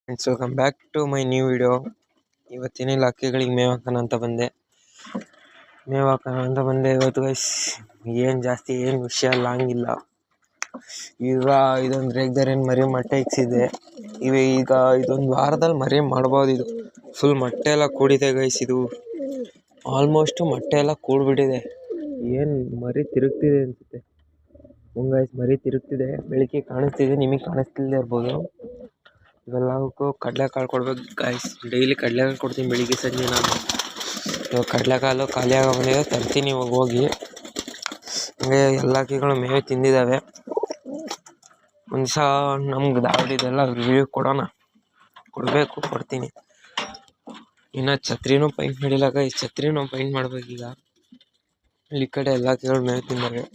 Friends, welcome back to my new video. ಇವತ್ತೇನಿಲ್ಲ, ಹಕ್ಕಿಗಳಿಗೆ ಮೇವು ಹಾಕೋಣ ಅಂತ ಬಂದೆ. ಇವತ್ತು ಗೈಸ್ ಏನು ಜಾಸ್ತಿ ಏನು ವಿಷಯ ಅಲ್ಲ, ಹಂಗಿಲ್ಲ. ಈಗ ಇದೊಂದು ರೇಗ್ದಾರ ಏನು ಮರಿ ಮೊಟ್ಟೆ ಇಕ್ಸಿದೆ. ಈಗ ಇದೊಂದು ವಾರದಲ್ಲಿ ಮರಿ ಮಾಡ್ಬೋದು. ಇದು ಫುಲ್ ಮೊಟ್ಟೆ ಎಲ್ಲ ಕೂಡಿದೆ ಗೈಸ್. ಇದು ಆಲ್ಮೋಸ್ಟ್ ಮೊಟ್ಟೆ ಎಲ್ಲ ಕೂಡ್ಬಿಟ್ಟಿದೆ. ಏನು ಮರಿ ತಿರುಗ್ತಿದೆ ಅನ್ಸುತ್ತೆ. ಗೈಸ್ ಮರಿ ತಿರುಗ್ತಿದೆ, ಬೆಳಿಗ್ಗೆ ಕಾಣಿಸ್ತಿದೆ, ನಿಮಗೆ ಕಾಣಿಸ್ತಿಲ್ಲದೆ ಇರ್ಬೋದು. ಇವೆಲ್ಲವಕ್ಕೂ ಕಡಲೆಕಾಳು ಕೊಡ್ಬೇಕು ಗಾಯ್ಸ್. ಡೈಲಿ ಕಡಲೆಕಾಳು ಕೊಡ್ತೀನಿ ಬೆಳಿಗ್ಗೆ ಸಂಜೆ. ನಾನು ಇವಾಗ ಕಡಲೆಕಾಳು ಖಾಲಿ ಆಗೋ ಬಂದಿದೆ, ತರ್ತೀನಿ ಇವಾಗ ಹೋಗಿ. ಹಂಗೆ ಎಲ್ಲ ಹಕ್ಕಿಗಳು ಮೇವು ತಿಂದಿದ್ದಾವೆ. ಒಂದು ಸಹ ನಮ್ಗೆ ದಾವಡಿದೆಲ್ಲ ರಿವ್ಯೂ ಕೊಡಬೇಕು, ಕೊಡ್ತೀನಿ. ಇನ್ನು ಛತ್ರಿನೂ ಪೈಂಟ್ ಮಾಡಿಲ್ಲ ಗಾಯ್ಸ್. ಛತ್ರಿನೂ ಪೈಂಟ್ ಮಾಡ್ಬೇಕೀಗ. ಈ ಕಡೆ ಎಲ್ಲ ಹಕ್ಕಿಗಳು ಮೇವು ತಿಂದಾವೆ.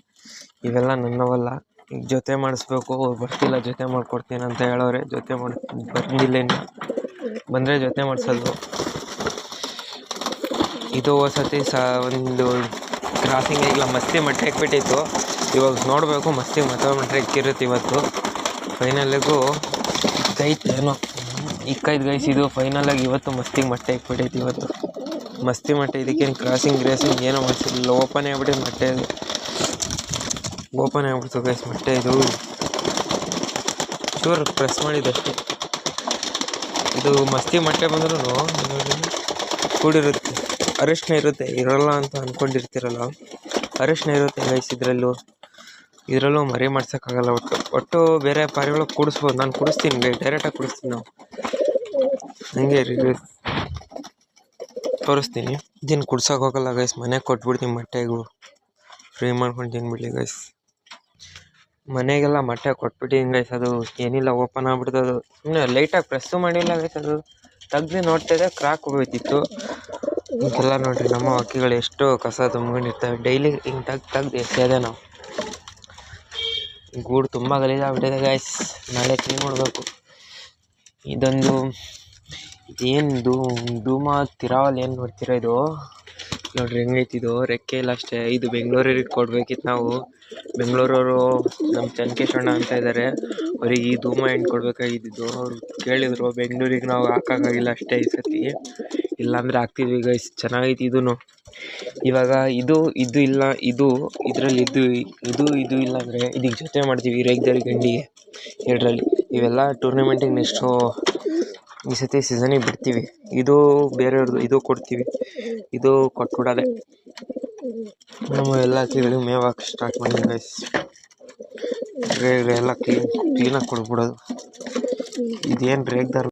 ಇವೆಲ್ಲ ನನ್ನವಲ್ಲ. ಈಗ ಜೊತೆ ಮಾಡಿಸ್ಬೇಕು. ಬರ್ತಿಲ್ಲ, ಜೊತೆ ಮಾಡ್ಕೊಡ್ತೀನಿ ಅಂತ ಹೇಳೋರೆ. ಜೊತೆ ಬಂದಿಲ್ಲ ಇನ್ನು. ಬಂದರೆ ಜೊತೆ ಮಾಡಿಸೋದು. ಇದು ಹೊಸತಿ ಒಂದು ಕ್ರಾಸಿಂಗ್ ಆಗಿಲ್ಲ, ಮಸ್ತಿ ಮೊಟ್ಟೆ ಇಕ್ಬಿಟ್ಟಿತ್ತು. ಇವಾಗ ನೋಡಬೇಕು, ಮಸ್ತಿ ಮೊಟ್ಟೆ ಇಕ್ಕಿರುತ್ತೆ ಇವತ್ತು. ಫೈನಲ್ಲಿಗೂ ಇಕ್ಕೈತೆ ಏನೋ, ಇಕ್ಕೈದು ಗೈಸ್. ಇದು ಫೈನಲಾಗಿ ಇವತ್ತು ಮಸ್ತಿಗೆ ಮೊಟ್ಟೆ ಇಕ್ಬಿಟ್ಟೈತೆ ಇವತ್ತು. ಮಸ್ತಿ ಮೊಟ್ಟೆ. ಇದಕ್ಕೇನು ಕ್ರಾಸಿಂಗ್ ಏನೋ ಮಾಡಿಸಿಲ್ಲ, ಓಪನ್ ಆಗಿಬಿಟ್ಟಿದೆ ಮೊಟ್ಟೆ. ಅದು ಓಪನ್ ಆಗಿಬಿಡ್ತು ಗೈಸ್ ಮೊಟ್ಟೆ. ಇದು ಚೂರು ಪ್ರೆಸ್ ಮಾಡಿದ್ದಷ್ಟೇ. ಇದು ಮಸ್ತಿ ಮೊಟ್ಟೆ ಬಂದ್ರೂ ಕೂಡಿರುತ್ತೆ. ಅರಿಶಿನ ಇರುತ್ತೆ, ಇರೋಲ್ಲ ಅಂತ ಅಂದ್ಕೊಂಡಿರ್ತೀರಲ್ಲ, ಅರಿಶಿನ ಇರುತ್ತೆ ಗೈಸ್ ಇದರಲ್ಲೂ ಮರಿ ಮಾಡ್ಸೋಕ್ಕಾಗಲ್ಲ. ಒಟ್ಟು ಬೇರೆ ಪಾರಿಗಳು ಕೂಡಿಸ್ಬೋದು. ನಾನು ಕೂಡಿಸ್ತೀನಿ ಗೈ, ಡೈರೆಕ್ಟಾಗಿ ಕೂಡಿಸ್ತೀನಿ. ನಾವು ಹಂಗೆ ತೋರಿಸ್ತೀನಿ. ಇದನ್ನು ಕುಡ್ಸೋಕೆ ಹೋಗಲ್ಲ ಗೈಸ್, ಮನೆಗೆ ಕೊಟ್ಬಿಡ್ತೀನಿ ಮೊಟ್ಟೆಗಳು. ಫ್ರೀ ಮಾಡ್ಕೊಂಡು ತಿನ್ಬಿಡ್ಲಿ ಗೈಸ್. ಮನೆಗೆಲ್ಲ ಮೊಟ್ಟೆ ಕೊಟ್ಬಿಟ್ಟಿದ್ದೀನಿ ಗೈಸ್. ಅದು ಏನಿಲ್ಲ, ಓಪನ್ ಆಗ್ಬಿಡ್ತದೆ. ಅದು ಸುಮ್ಮನೆ ಲೈಟಾಗಿ ಪ್ರೆಸ್ಸು ಮಾಡಿಲ್ಲ ಗೈಸ್. ಅದು ತೆಗ್ದು ನೋಡ್ತಿದ್ದೆ, ಕ್ರಾಕ್ ಹೋಗ್ಬೇಕಿತ್ತು. ಹಿಂಗೆಲ್ಲ ನೋಡಿರಿ, ನಮ್ಮ ಹಕ್ಕಿಗಳು ಎಷ್ಟು ಕಸ ತುಂಬ್ಕೊಂಡಿರ್ತವೆ. ಡೈಲಿ ಹಿಂಗೆ ತೆಗ್ದು ಎಸೆಯೋದೆ ನಾವು. ಗೂಡು ತುಂಬ ಗಲೀಜಾಗ್ಬಿಟ್ಟಿದೆ ಗೈಸ್. ನಾಳೆ ಕ್ಲೀನ್ ಮಾಡಬೇಕು. ಇದೇನು ಧೂಮ ತಿರಾವಲ್ ಏನು ನೋಡ್ತೀರಾ? ಇದು ನೋಡ್ರಿ ಹೆಂಗೈತಿದು. ರೆಕ್ಕೆ ಇಲ್ಲ ಅಷ್ಟೇ. ಇದು ಬೆಂಗಳೂರಿಗೆ ಕೊಡ್ಬೇಕಿತ್ತು ನಾವು. ಬೆಂಗಳೂರವರು ನಮ್ಮ ಚನ್ಕೇಶಣ್ಣ ಅಂತ ಇದ್ದಾರೆ, ಅವ್ರಿಗೆ ಈ ಧೂಮ ಹೆಣ್ಣು ಕೊಡ್ಬೇಕಾಗಿದ್ದು. ಅವ್ರು ಕೇಳಿದ್ರು, ಬೆಂಗಳೂರಿಗೆ ನಾವು ಹಾಕೋಕ್ಕಾಗಿಲ್ಲ ಅಷ್ಟೇ ಈ ಸತಿ. ಇಲ್ಲಾಂದರೆ ಹಾಕ್ತಿದ್ವಿ ಗೈಸ್. ಚೆನ್ನಾಗೈತಿ ಇದೂ. ಇವಾಗ ಇದು ಇಲ್ಲ, ಇದರಲ್ಲಿ ಇದು ಇಲ್ಲ ಅಂದರೆ ಇದಕ್ಕೆ ಜೊತೆ ಮಾಡ್ತೀವಿ ರೇಗ್ದಾರಿ ಗಂಡಿಗೆ ಎರಡರಲ್ಲಿ. ಇವೆಲ್ಲ ಟೂರ್ನಮೆಂಟಿಗೆ ನೆಕ್ಸ್ಟು ಈ ಸತಿ ಸೀಸನಿಗೆ ಬಿಡ್ತೀವಿ. ಇದು ಬೇರೆಯವ್ರದ್ದು, ಇದು ಕೊಡ್ತೀವಿ. ಇದು ಕೊಟ್ಬಿಡೋದೆ. ನಮ್ಮ ಎಲ್ಲ ಹಕ್ಕಿಗಳಿಗೆ ಮೇವು ಹಾಕಿ ಸ್ಟಾರ್ಟ್ ಮಾಡಿದ್ವಿ ಗೈಸ್. ಎಲ್ಲ ಕ್ಲೀನಾಗಿ ಕೊಡ್ಬಿಡೋದು. ಇದೇನು ರೇಗ್ದಾರ